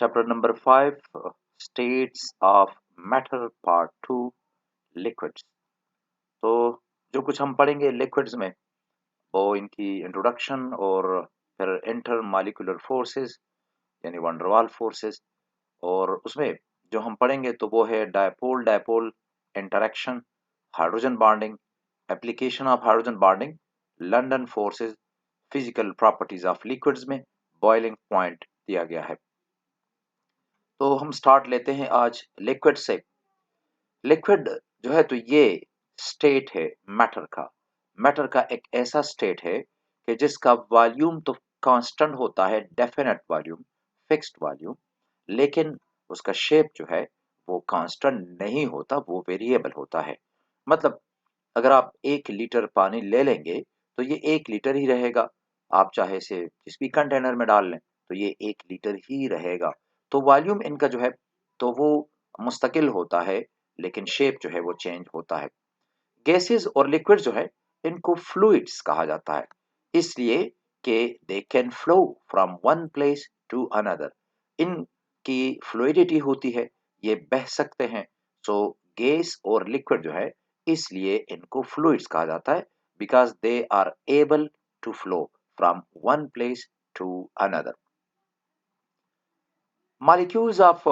Chapter number 5 states of matter part 2 liquids. तो जो कुछ हम पढ़ेंगे लिक्विड्स में वो इनकी इंट्रोडक्शन और फिर इंटर मॉलिक्यूलर फोर्सेस यानी वंडरवाल फोर्सेस, और उसमें जो हम पढ़ेंगे तो वो है dipole dipole interaction, hydrogen bonding, application of hydrogen bonding, London forces, physical properties of liquids में बॉइलिंग पॉइंट दिया गया है। तो हम स्टार्ट लेते हैं आज लिक्विड से। लिक्विड जो है तो ये स्टेट है मैटर का। मैटर का एक ऐसा स्टेट है कि जिसका वॉल्यूम तो कांस्टेंट होता है, डेफिनेट वॉल्यूम, फिक्स्ड वॉल्यूम, लेकिन उसका शेप जो है वो कांस्टेंट नहीं होता, वो वेरिएबल होता है। मतलब अगर आप 1 लीटर पानी ले लेंगे तो ये 1 लीटर ही रहेगा। आप चाहे इसे जिस भी कंटेनर में डाल लें तो ये 1 लीटर ही रहेगा। तो वॉल्यूम इनका जो है तो वो मुस्तकिल होता है, लेकिन शेप जो है वो चेंज होता है। गैसेस और लिक्विड जो है इनको फ्लूइड्स कहा जाता है, इसलिए कि they can flow from one place to another. इनकी फ्लूइडिटी होती है, ये बह सकते हैं। सो गैस और लिक्विड जो है इसलिए इनको फ्लूइड्स कहा जाता है, because they are able to flow from one place to another. Molecules of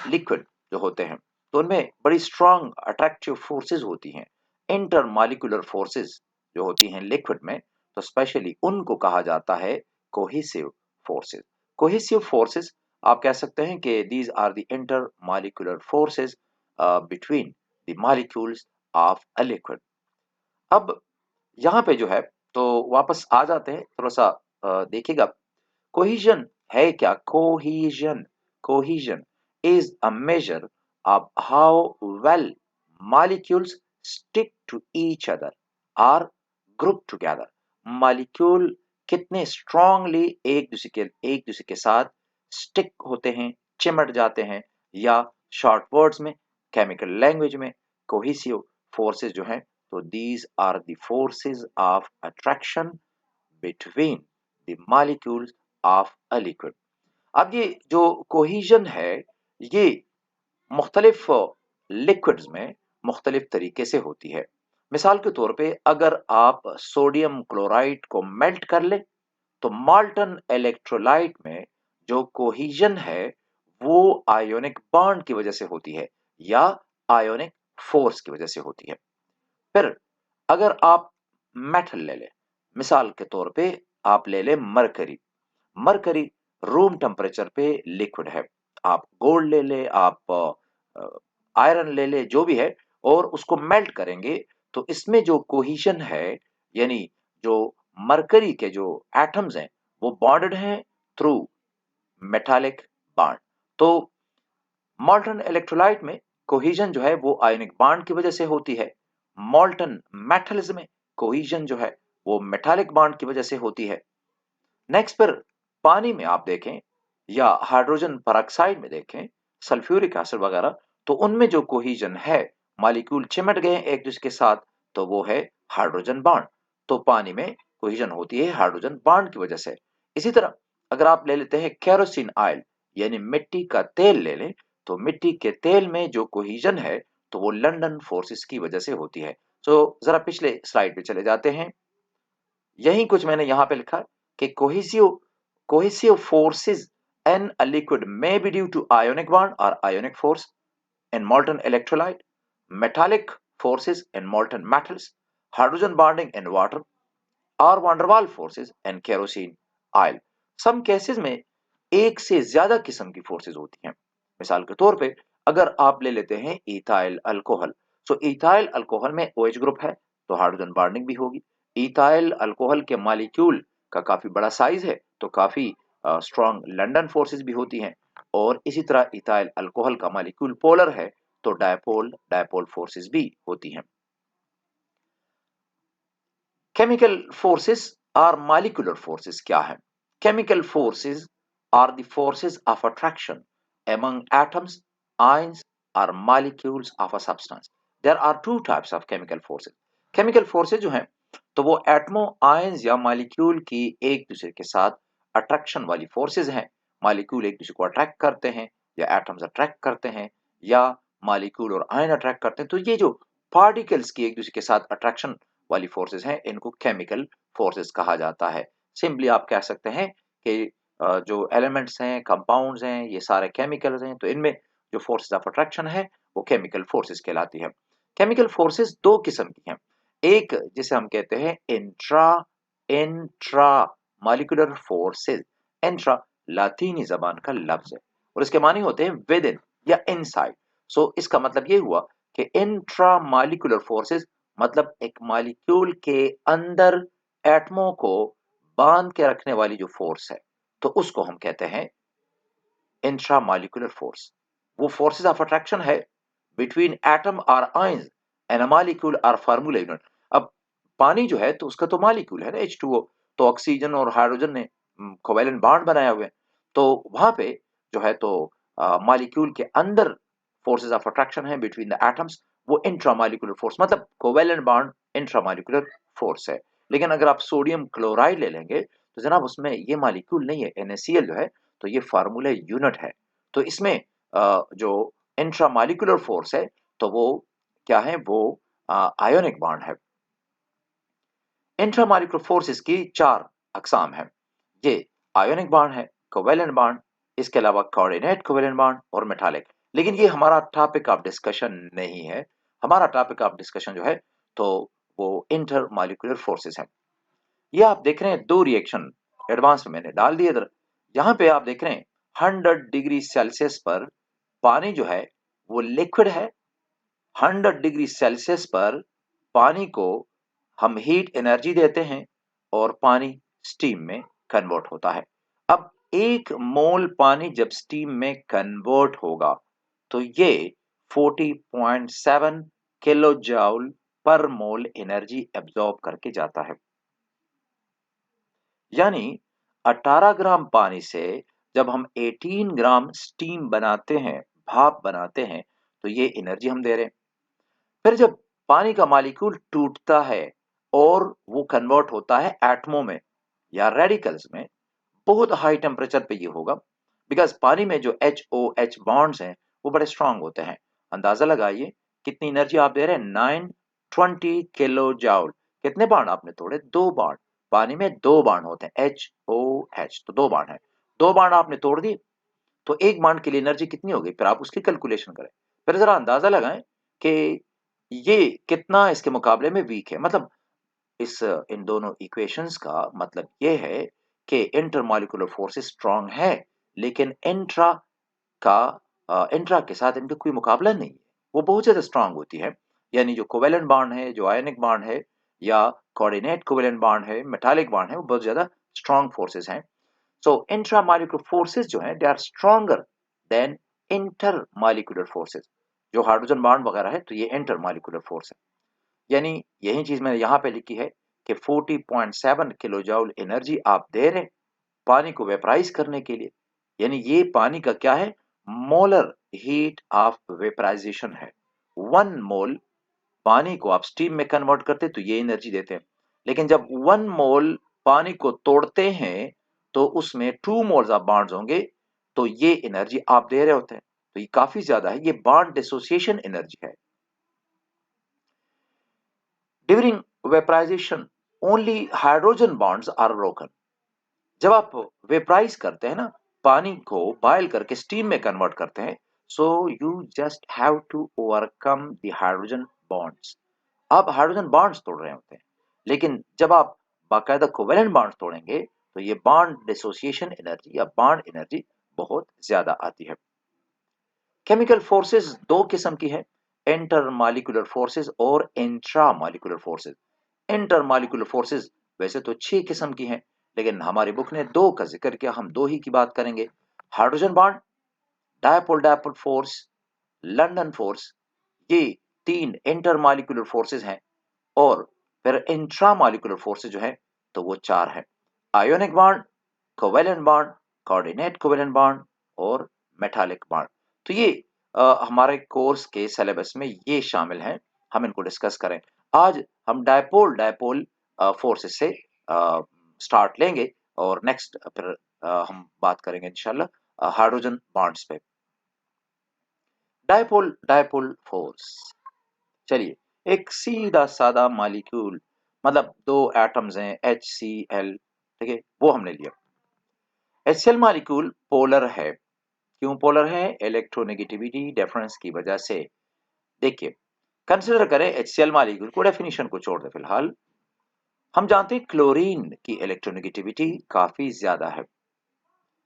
liquid जो होते हैं तो उनमें बड़ी स्ट्रांग अट्रैक्टिव फोर्सेस होती हैं। इंटर मॉलिक्यूलर फोर्सेस जो होती हैं लिक्विड में, तो स्पेशली उनको कहा जाता है कोहेसिव फोर्सेस। कोहेसिव फोर्सेस आप कह सकते हैं कि these are the intermolecular forces between the molecules of a liquid. अब यहाँ पे जो है तो वापस आ जाते हैं, थोड़ा सा देखिएगा। कोहिजन है क्या? Cohesion is a measure of how well molecules stick to each other or group together। Molecule कितने स्ट्रांगली एक दूसरे के साथ स्टिक होते हैं, चिमट जाते हैं, या शॉर्ट वर्ड्स में, केमिकल लैंग्वेज में, कोहेसिव फोर्सेस जो हैं तो these are the forces of attraction between the molecules of a liquid. अब ये जो कोहिजन है ये मुख्तलिफ लिक्विड्स में मुख्तलिफ तरीके से होती है। मिसाल के तौर पे अगर आप सोडियम क्लोराइड को मेल्ट कर ले तो मॉल्टन इलेक्ट्रोलाइट में जो कोहिजन है वो आयोनिक बॉन्ड की वजह से होती है या आयोनिक फोर्स की वजह से होती है। फिर अगर आप मेटल ले लें, मिसाल के तौर पे आप ले लें मरकरी। मरकरी रूम टेम्परेचर पे लिक्विड है। आप गोल्ड ले ले, आप आयरन ले ले, जो भी है, और उसको मेल्ट करेंगे तो इसमें जो कोहिजन है यानी जो मरकरी के जो एटम्स हैं वो बॉन्डेड हैं थ्रू मेटालिक बॉन्ड। तो मॉल्टन इलेक्ट्रोलाइट में कोहिजन जो है वो आयनिक बॉन्ड की वजह से होती है। मॉल्टन मेटल्स में कोहिजन जो है वो मेटालिक बॉन्ड की वजह से होती है। नेक्स्ट पर पानी में आप देखें या हाइड्रोजन पेरोक्साइड में देखें, सल्फ्यूरिक एसिड वगैरह, तो उनमें जो कोहिजन है, मॉलिक्यूल चिमट गए एक दूसरे के साथ, तो वो है हाइड्रोजन बॉन्ड। तो पानी में कोहिजन होती है हाइड्रोजन बॉन्ड की वजह से। इसी तरह अगर आप ले लेते हैं केरोसिन ऑयल यानी मिट्टी का तेल ले लें, तो मिट्टी के तेल में जो कोहिजन है तो वो लंदन फोर्सेस की वजह से होती है। तो जरा पिछले स्लाइड पे चले जाते हैं। यही कुछ मैंने यहां पे लिखा कि cohesive forces in a liquid may be due to ionic bond or ionic force in molten electrolyte, metallic forces in molten metals, hydrogen bonding in water, or van der Waals forces in kerosene oil। Some cases में एक से ज्यादा किस्म की forces होती हैं। मिसाल के तौर पे अगर आप ले लेते हैं इथाइल अल्कोहल, तो इथाइल अल्कोहल में OH ग्रुप है तो हाइड्रोजन बॉन्डिंग भी होगी। इथाइल अल्कोहल के मॉलिक्यूल का काफी बड़ा साइज है तो काफी स्ट्रॉन्ग लंदन फोर्सेस भी होती हैं। और इसी तरह इथाइल अल्कोहल का मॉलिक्यूल पोलर है तो डायपोल डायपोल फोर्सेस भी होती हैं। केमिकल फोर्सेस और मॉलिक्यूलर फोर्सेस क्या है? Chemical forces are the forces of attraction among atoms, ions or molecules of a substance। There are two types of chemical forces। Chemical forces जो हैं तो वो एटमों, आयंस या मॉलिक्यूल की एक दूसरे के साथ अट्रैक्शन वाली फोर्सेस हैं। मॉलिक्यूल एक दूसरे को अट्रैक्ट करते हैं या एटम्स अट्रैक्ट करते हैं या मॉलिक्यूल और आयन अट्रैक्ट करते हैं, तो ये जो पार्टिकल्स की एक दूसरे के साथ अट्रैक्शन वाली फोर्सेस हैं, इनको केमिकल फोर्सेस कहा जाता है। सिंपली आप कह सकते हैं कि जो एलिमेंट्स हैं, कंपाउंड्स हैं, ये सारे केमिकल्स हैं, तो इनमें जो फोर्सेस ऑफ अट्रैक्शन है वो केमिकल फोर्सेस कहलाती है। केमिकल फोर्सेस दो किस्म की हैं, एक जिसे हम कहते हैं इंट्रा मॉलिक्यूलर फोर्सेस। इंट्रा लातीनी जबान का लफ्ज है और इसके मानी होते हैं विद इन या इनसाइड। सो इसका मतलब ये हुआ कि इंट्रा मॉलिक्यूलर फोर्सेस मतलब एक मॉलिक्यूल के अंदर एटमों को बांध के रखने वाली जो फोर्स है, तो उसको हम कहते हैं इंट्रा मॉलिक्यूलर फोर्स। वो फोर्सेस ऑफ अट्रैक्शन है बिटवीन एटम और आयंस एंड अ मॉलिक्यूल और फार्मूला यूनिट। अब पानी जो है तो उसका तो मॉलिक्यूल है ना H2O, तो ऑक्सीजन और हाइड्रोजन ने कोवैलेंट बॉन्ड बनाया हुआ है, तो वहां पे जो है तो मॉलिक्यूल के अंदर फोर्सेस ऑफ अट्रैक्शन है बिटवीन द एटम्स, वो इंट्रामॉलिक्यूलर फोर्स मतलब कोवैलेंट बॉन्ड इंट्रामॉलिक्यूलर फोर्स है। लेकिन अगर आप सोडियम क्लोराइड ले लेंगे तो जनाब उसमें ये मॉलिक्यूल नहीं है, NaCl जो है तो ये फार्मूला यूनिट है। तो इसमें जो इंट्रामॉलिक्यूलर फोर्स है तो वो क्या है, वो आयोनिक बॉन्ड है। इंट्रामॉलिक्यूलर फोर्सेस की चार अकसाम है, ये आयोनिक बॉन्ड है, कोवैलेंट बॉन्ड, इसके अलावा कोऑर्डिनेट कोवैलेंट बॉन्ड और मेटालिक। लेकिन ये हमारा टॉपिक ऑफ डिस्कशन नहीं है। हमारा टॉपिक ऑफ डिस्कशन जो है तो वो इंटरमॉलिक्यूलर फोर्सेस है। ये आप देख रहे हैं दो रिएक्शन एडवांस में मैंने डाल दिए इधर। यहाँ पे आप देख रहे हैं 100 डिग्री सेल्सियस पर पानी जो है वो लिक्विड है। 100 डिग्री सेल्सियस पर पानी को हम हीट एनर्जी देते हैं और पानी स्टीम में कन्वर्ट होता है। अब 1 मोल पानी जब स्टीम में कन्वर्ट होगा तो ये 40.7 किलो जूल पर मोल एनर्जी एब्जॉर्ब करके जाता है। यानी 18 ग्राम पानी से जब हम 18 ग्राम स्टीम बनाते हैं, भाप बनाते हैं, तो ये एनर्जी हम दे रहे हैं। फिर जब पानी का मॉलिक्यूल टूटता है और वो कन्वर्ट होता है एटमों में या रेडिकल्स में, बहुत हाई टेम्परेचर पे ये होगा, बिकॉज पानी में जो HOH बॉन्ड्स हैं वो बड़े स्ट्रांग होते हैं। अंदाजा लगाइए कितनी एनर्जी आप दे रहे हैं, 920 किलो जूल। कितने बाण आपने तोड़े, 2 बाण। पानी में 2 बाण होते हैं, HOH, तो 2 बाण है, 2 बाण आपने तोड़ दिए, तो 1 बाण के लिए एनर्जी कितनी होगी, फिर आप उसकी कैलकुलेशन करें। फिर जरा अंदाजा लगाएं कि ये कितना इसके मुकाबले में वीक है। मतलब इस इन दोनों इक्वेशंस का मतलब ये है कि इंटरमॉलिक्यूलर फोर्सेस स्ट्रांग है, लेकिन इंट्रा के साथ इनका कोई मुकाबला नहीं है, वो बहुत ज्यादा स्ट्रांग होती है। यानी जो कोवैलेंट बॉन्ड है, जो आयनिक बॉन्ड है या कोऑर्डिनेट कोवैलेंट बॉन्ड है, मेटालिक बॉन्ड है, वो बहुत ज्यादा स्ट्रांग फोर्सेस हैं। सो इंट्रामॉलिक्यूलर फोर्सेस जो हैं they are stronger than intermolecular forces. जो हाइड्रोजन बॉन्ड वगैरह है तो ये इंटरमॉलिक्यूलर फोर्स है। यानी यही चीज मैंने यहाँ पे लिखी है कि 40.7 किलो जूल एनर्जी आप दे रहे हैं पानी को वेपराइज करने के लिए। यानी ये पानी का क्या है, मोलर हीट ऑफ वेपराइजेशन है। 1 मोल पानी को आप स्टीम में कन्वर्ट करते तो ये एनर्जी देते हैं, लेकिन जब 1 मोल पानी को तोड़ते हैं तो उसमें 2 मोल्स ऑफ बॉन्ड्स होंगे, तो ये एनर्जी आप दे रहे होते हैं। तो ये काफी ज्यादा है, ये बॉन्ड डिसोसिएशन एनर्जी है। During vaporization only hydrogen bonds are broken. जब आप वेपराइज करते हैं ना, पानी को बॉयल करके स्टीम में कन्वर्ट करते हैं, so you just have to overcome the hydrogen bonds. आप हाइड्रोजन बॉन्ड्स तोड़ रहे होते हैं, लेकिन जब आप बाकायदा कोवेलेंट बॉन्ड्स तोड़ेंगे तो ये बॉन्ड डिसोसिएशन एनर्जी या बॉन्ड एनर्जी बहुत ज्यादा आती है। केमिकल फोर्सेस दो किस्म की है, इंटरमॉलिक्यूलर फोर्सेस और इंट्रामॉलिक्यूलर फोर्सेस। इंटरमॉलिक्यूलर फोर्सेस वैसे तो 6 किस्म की हैं, लेकिन हमारी बुक ने 2 का जिक्र किया, हम 2 ही की बात करेंगे। Hydrogen bond, dipole dipole force, London force, ये 3 इंटरमॉलिक्यूलर फोर्सेस हैं। और फिर इंट्रामॉलिक्यूलर फोर्सेस जो है तो वो 4 हैं, ionic bond, covalent bond, coordinate covalent bond और मेटालिक बॉन्ड। तो ये हमारे कोर्स के सिलेबस में ये शामिल हैं, हम इनको डिस्कस करें। आज हम डायपोल डायपोल फोर्सेस से स्टार्ट लेंगे और नेक्स्ट फिर हम बात करेंगे इंशाल्लाह हाइड्रोजन बॉन्ड्स पे। डायपोल डायपोल फोर्स, चलिए एक सीधा सादा मॉलिक्यूल, मतलब दो एटम्स हैं HCl, ठीक है, वो हमने लिया। HCl मॉलिक्यूल पोलर है, क्यों पोलर है? इलेक्ट्रोनेगेटिविटी डिफरेंस की वजह से। देखिए कंसिडर करें HCl मॉलिक्यूल को, डेफिनेशन को छोड़ दे फिलहाल। हम जानते हैं क्लोरीन की इलेक्ट्रोनेगेटिविटी काफी ज्यादा है,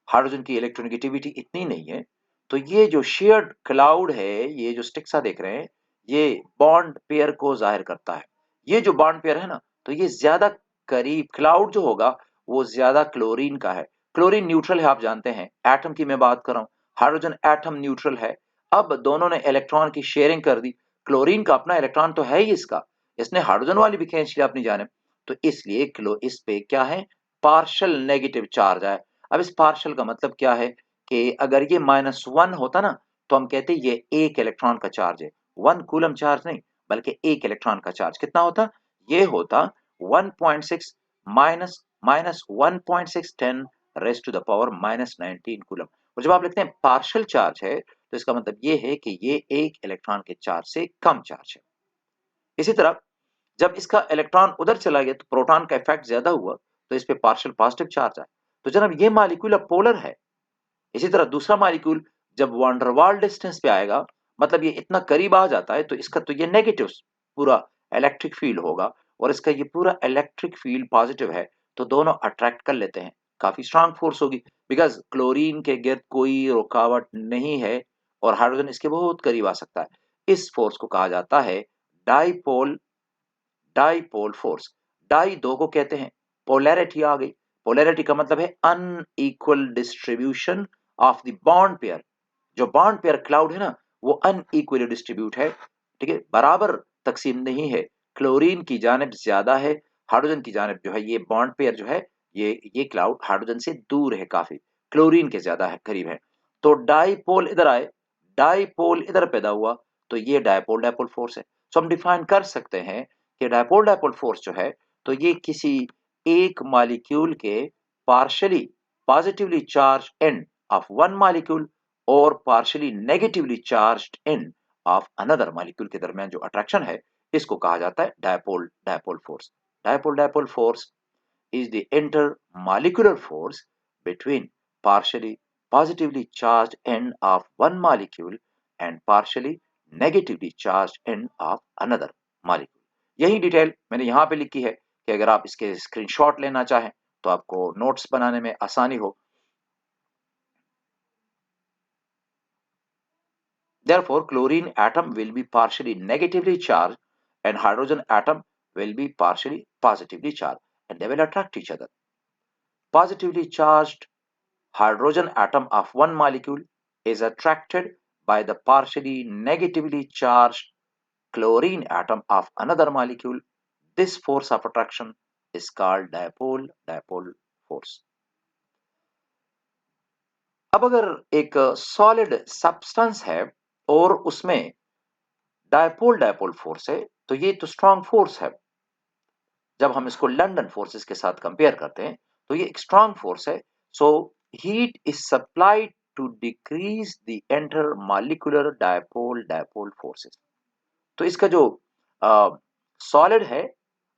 हाइड्रोजन की इलेक्ट्रोनेगेटिविटी इतनी नहीं है। तो ये जो शेयर्ड क्लाउड है, ये जो स्टिक्सा देख रहे हैं, ये बॉन्ड पेयर को जाहिर करता है। ये जो बॉन्ड पेयर है ना, तो ये ज्यादा करीब क्लाउड जो होगा वो ज्यादा क्लोरीन का है। क्लोरीन न्यूट्रल है, आप जानते हैं। एटम की मैं बात कर रहा हूँ, हाइड्रोजन एटम न्यूट्रल है। अब दोनों ने इलेक्ट्रॉन की शेयरिंग कर दी। क्लोरीन का अपना इलेक्ट्रॉन तो है ही इसका, इसने हाइड्रोजन वाली भी खींच लिया अपनी जानिब। तो इसलिए इस पे क्या है? पार्शियल नेगेटिव चार्ज है। अब इस पार्शियल का मतलब क्या है कि अगर ये -1 होता ना, तो हम कहते ये एक इलेक्ट्रॉन का चार्ज है। 1 कूलम चार्ज नहीं, बल्कि एक इलेक्ट्रॉन का चार्ज कितना होता? ये होता 1.6 minus minus 1.610 raise to the power -19 coulomb. और जब आप लिखते हैं पार्शियल चार्ज है, तो इसका मतलब ये है कि ये एक इलेक्ट्रॉन के चार्ज से कम चार्ज है। इसी तरह जब इसका इलेक्ट्रॉन उधर चला गया तो प्रोटॉन का इफेक्ट ज्यादा हुआ, तो इस पे पार्शियल पॉजिटिव चार्ज आया। तो जनाब ये मॉलिक्यूल अब पोलर है। इसी तरह दूसरा मॉलिक्यूल जब वांडरवाल डिस्टेंस पे आएगा, मतलब ये इतना करीब आ जाता है, तो इसका तो ये नेगेटिव पूरा इलेक्ट्रिक फील्ड होगा, और इसका ये पूरा इलेक्ट्रिक फील्ड पॉजिटिव है। तो दोनों अट्रैक्ट कर लेते हैं, काफी स्ट्रांग फोर्स होगी, बिकॉज क्लोरीन के गिर्द कोई रुकावट नहीं है और हाइड्रोजन इसके बहुत करीब आ सकता है। इस फोर्स को कहा जाता है डाइपोल डाइपोल फोर्स। डाई दो को कहते हैं, पोलैरिटी आ गई। पोलैरिटी का मतलब है unequal distribution of the bond pair. जो बॉन्ड पेयर क्लाउड है ना, वो अनइक्वली डिस्ट्रीब्यूट है, ठीक है, बराबर तकसीम नहीं है। क्लोरीन की जानिब ज्यादा है, हाइड्रोजन की जानिब जो है, ये बॉन्ड पेयर जो है, ये क्लाउड हाइड्रोजन से दूर है काफी, क्लोरीन के ज्यादा है, करीब है। तो डाइपोल इधर आए, डाइपोल इधर पैदा हुआ, तो ये डाइपोल डाइपोल फोर्स है। सो हम डिफाइन कर सकते हैं कि डाइपोल डाइपोल फोर्स जो है, तो ये किसी एक मॉलिक्यूल के partially positively charge end of one molecule और partially negatively charged end of another molecule के दरमियान जो अट्रैक्शन है, इसको कहा जाता है dipole dipole force. Dipole dipole force is the intermolecular force between partially positively charged end of one molecule and partially negatively charged end of another molecule। यही detail मैंने यहाँ पे लिखी है कि अगर आप इसके स्क्रीनशॉट लेना चाहें तो आपको नोट्स बनाने में आसानी हो। Therefore, chlorine atom will be partially negatively charged and hydrogen atom will be partially positively charged, and they will attract each other. Positively charged hydrogen atom of one molecule is attracted by the partially negatively charged chlorine atom of another molecule. This force of attraction is called dipole-dipole force. अब अगर एक solid substance है और उसमें dipole dipole force है, तो ये तो स्ट्रॉन्ग फोर्स है। जब हम इसको लंदन फोर्सेस के साथ कंपेयर करते हैं, तो ये एक स्ट्रॉन्ग फोर्स है। So heat is supplied to decrease the intermolecular dipole dipole forces. तो इसका जो सॉलिड है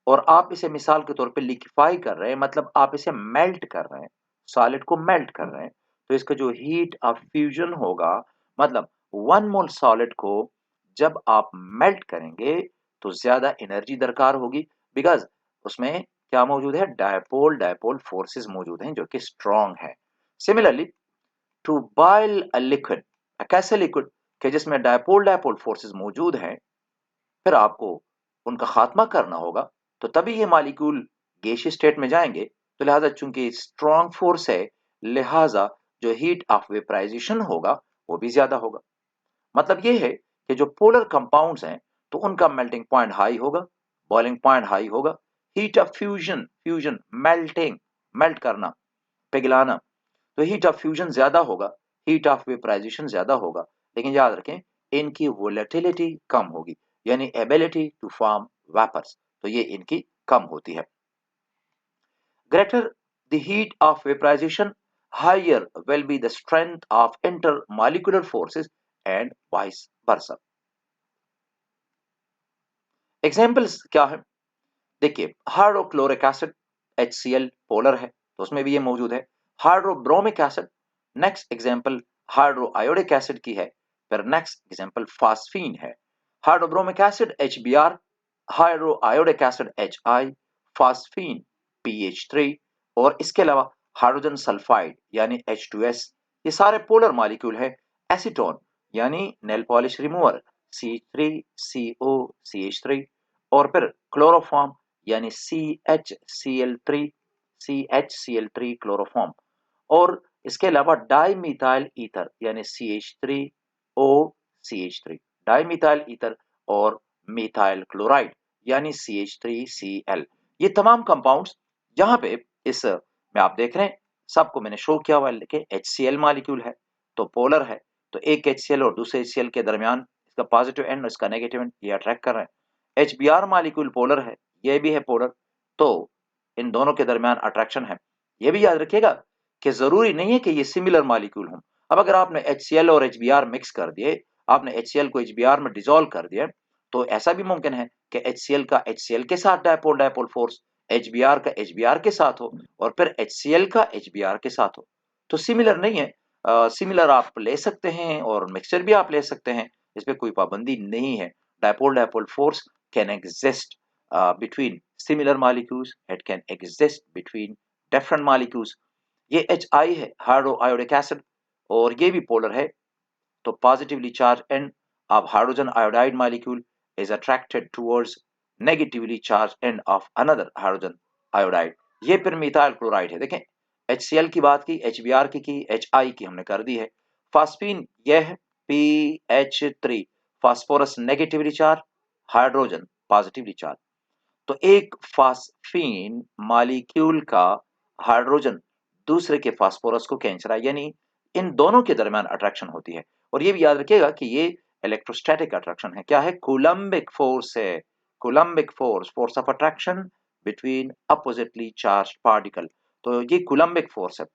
और आप इसे मिसाल के तौर पे लिक्विफाई कर रहे हैं, मतलब आप इसे मेल्ट कर रहे हैं, सॉलिड को मेल्ट कर रहे हैं, तो इसका जो हीट ऑफ फ्यूजन होगा, मतलब 1 मोल सॉलिड को जब आप मेल्ट करेंगे तो ज्यादा एनर्जी दरकार होगी, बिकॉज उसमें क्या मौजूद है? डायपोल डायपोल फोर्सेस मौजूद हैं जो कि स्ट्रॉन्ग है। Similarly to boil a liquid, कैसे लिक्विड कि जिसमें डायपोल डायपोल फोर्सेस मौजूद हैं, फिर आपको उनका खात्मा करना होगा, तो तभी ये मॉलिक्यूल गैसीय स्टेट में जाएंगे। तो लिहाजा चूंकि स्ट्रॉन्ग फोर्स है, लिहाजा जो हीट ऑफ वेपराइजेशन होगा वो भी ज्यादा होगा। मतलब ये है कि जो पोलर कंपाउंड्स हैं, तो उनका मेल्टिंग पॉइंट हाई होगा, बॉइलिंग पॉइंट हाई होगा। Heat of fusion, fusion melting, melt करना, पिघलाना, तो हीट ऑफ फ्यूजन ज्यादा होगा, हीट ऑफ वेपराइजेशन ज्यादा होगा। लेकिन याद रखें इनकी वोलेटिलिटी कम होगी, यानी एबिलिटी टू फॉर्म वेपर्स, तो ये इनकी कम होती है। Greater the heat of vaporization, higher will be the strength of intermolecular forces and vice versa. Examples क्या है? देखिए, हाइड्रोक्लोरिक एसिड HCl पोलर है तो उसमें भी ये मौजूद है। Hydrobromic acid, next example hydroiodic acid की है। फिर नेक्स्ट एग्जाम्पल फास्फीन है। Hydrobromic acid HBr, hydroiodic acid HI, phosphine PH3 और इसके अलावा हाइड्रोजन सल्फाइड यानी H2S, ये सारे पोलर मॉलिक्यूल है। एसीटोन यानी nail polish remover C3CO CH3 और फिर क्लोरोफॉर्म यानी CHCl3 क्लोरोफॉर्म और इसके अलावा डाइमिथाइल ईथर यानी CH3OCH3 डाइमिथाइल ईथर और मिथाइल क्लोराइड यानी CH3Cl। ये तमाम कंपाउंड्स जहां पे इस में आप देख रहे हैं सबको मैंने शो किया हुआ है। देखिए HCl मॉलिक्यूल है तो पोलर है, तो एक HCl और दूसरे HCl के दरमियान इसका पॉजिटिव एंड और इसका नेगेटिव एंड ये अट्रैक्ट कर रहे हैं। HBr मॉलिक्यूल पोलर है, ये भी है पोलर, तो इन दोनों के दरमियान अट्रैक्शन है। ये भी याद रखिएगा कि जरूरी नहीं है कि ये सिमिलर मॉलिक्यूल हों। अब अगर आपने HCl और HBr मिक्स कर दिए, आपने HCl को HBr में डिसॉल्व कर दिया, तो ऐसा भी मुमकिन है कि HCl का HCl के साथ डायपोल डायपोल फोर्स HBr का HBr के साथ हो और फिर HCl का HBr के साथ हो। तो सिमिलर नहीं है, सिमिलर आप ले सकते हैं और मिक्सचर भी आप ले सकते हैं, इसमें कोई पाबंदी नहीं है। Dipole dipole force can exist between similar molecules, it can exist between different molecules। ये HI है हाइड्रोआयोडिक एसिड और ये भी पोलर है, तो positively charge and of hydrogen iodide molecule is attracted towards negatively charged end of another hydrogen iodide। ये फिर methyl chloride है। देखें HCl की बात की, HBr की HI की हमने कर दी है। फास्फीन यह है PH3 phosphorus negatively charge, hydrogen positively charge. तो एक फास्फीन मॉलिक्यूल का हाइड्रोजन दूसरे के फास्फोरस को खींच रहा है, यानी इन दोनों के दरमियान अट्रैक्शन होती है। और ये भी याद रखिएगा कि ये इलेक्ट्रोस्टैटिक अट्रैक्शन है। क्या है? कूलम्बिक फोर्स है। Coulombic force, force of attraction between oppositely charged particle, तो ये कूलम्बिक फोर्स है।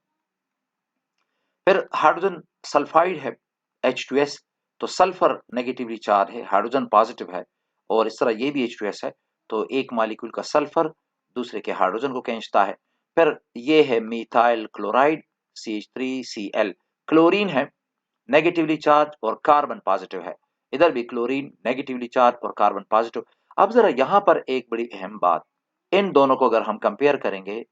फिर हाइड्रोजन सल्फाइड है H2S, तो सल्फर नेगेटिवली चार्ज है, हाइड्रोजन पॉजिटिव है और इस तरह ये भी H2S है, तो एक मॉलिक्यूल का सल्फर दूसरे के हाइड्रोजन को खींचता है। फिर ये है मिथाइल क्लोराइड CH3Cl, क्लोरीन है नेगेटिवली चार्ज और कार्बन पॉजिटिव है, इधर भी क्लोरीन नेगेटिवली चार्ज और कार्बन पॉजिटिव। अब जरा यहां पर एक बड़ी अहम बात, इन दोनों को अगर हम कंपेयर करेंगे,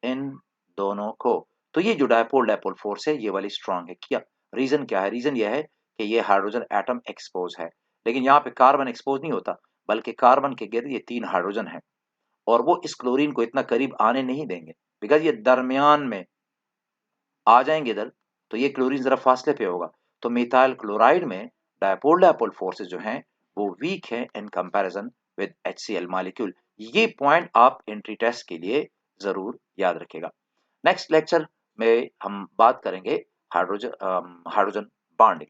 इन दोनों को, तो ये जो डायपोल डायपोल फोर्स है ये वाली स्ट्रांग है। क्या रीजन? क्या है रीजन? यह है कि ये हाइड्रोजन एटम एक्सपोज है, लेकिन यहाँ पे कार्बन एक्सपोज नहीं होता, बल्कि कार्बन के गिर्द ये 3 हाइड्रोजन है और वो इस क्लोरीन को इतना करीब आने नहीं देंगे, बिकॉज ये दरमियान में आ जाएंगे इधर, तो ये क्लोरीन जरा फासले पे होगा। तो मिथाइल क्लोराइड में डायपोल डायपोल फोर्सेस जो हैं वो वीक है in comparison with HCl molecule. ये पॉइंट आप एंट्री टेस्ट के लिए जरूर याद रखिएगा। नेक्स्ट लेक्चर में हम बात करेंगे हाइड्रोजन बॉन्डिंग।